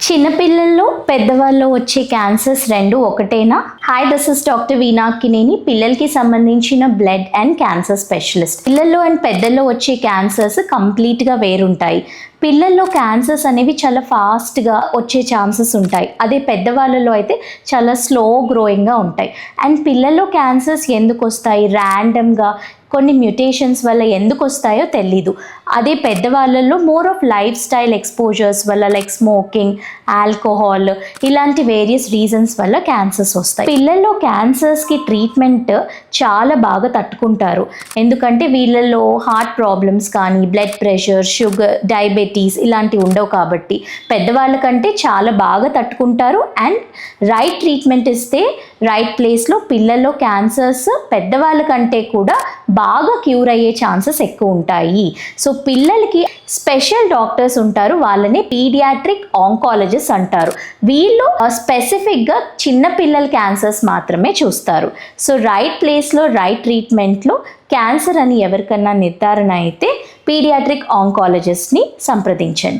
చిన్నపిల్లల్లో పెద్దవాళ్ళు వచ్చే క్యాన్సర్స్ రెండు ఒకటేనా? హాయ్, దిస్ ఇస్ డాక్టర్ వీణా అక్కినేని, పిల్లలకి సంబంధించిన బ్లడ్ అండ్ క్యాన్సర్ స్పెషలిస్ట్. పిల్లల్లో అండ్ పెద్దల్లో వచ్చే క్యాన్సర్స్ కంప్లీట్గా వేరుంటాయి. పిల్లల్లో క్యాన్సర్స్ అనేవి చాలా ఫాస్ట్గా వచ్చే ఛాన్సెస్ ఉంటాయి. అదే పెద్దవాళ్ళలో అయితే చాలా స్లో గ్రోయింగ్గా ఉంటాయి. అండ్ పిల్లల్లో క్యాన్సర్స్ ఎందుకు వస్తాయి? ర్యాండమ్గా కొన్ని మ్యుటేషన్స్ వల్ల ఎందుకు వస్తాయో తెలీదు. అదే పెద్దవాళ్ళల్లో more of lifestyle exposures వల్ల, లైక్ స్మోకింగ్, ఆల్కహాల్, ఇలాంటి వేరియస్ రీజన్స్ వల్ల క్యాన్సర్స్ వస్తాయి. పిల్లల్లో క్యాన్సర్స్కి ట్రీట్మెంట్ చాలా బాగా తట్టుకుంటారు. ఎందుకంటే వీళ్ళల్లో హార్ట్ ప్రాబ్లమ్స్ కానీ, బ్లడ్ ప్రెషర్, షుగర్, డయాబెటీస్ ఇలాంటివి ఉండవు కాబట్టి పెద్దవాళ్ళకంటే చాలా బాగా తట్టుకుంటారు. అండ్ రైట్ ట్రీట్మెంట్ ఇస్తే రైట్ ప్లేస్లో పిల్లల్లో క్యాన్సర్స్ పెద్దవాళ్ళ కంటే కూడా బాగా క్యూర్ అయ్యే ఛాన్సెస్ ఎక్కువ ఉంటాయి. సో పిల్లలకి స్పెషల్ డాక్టర్స్ ఉంటారు, వాళ్ళని పీడియాట్రిక్ ఆంకాలజిస్ట్ అంటారు. వీళ్ళు స్పెసిఫిక్గా చిన్న పిల్లల క్యాన్సర్స్ మాత్రమే చూస్తారు. సో రైట్ ప్లేస్లో రైట్ ట్రీట్మెంట్లో క్యాన్సర్ అని ఎవరికన్నా నిర్ధారణ అయితే పీడియాట్రిక్ ఆంకాలజిస్ట్ని సంప్రదించండి.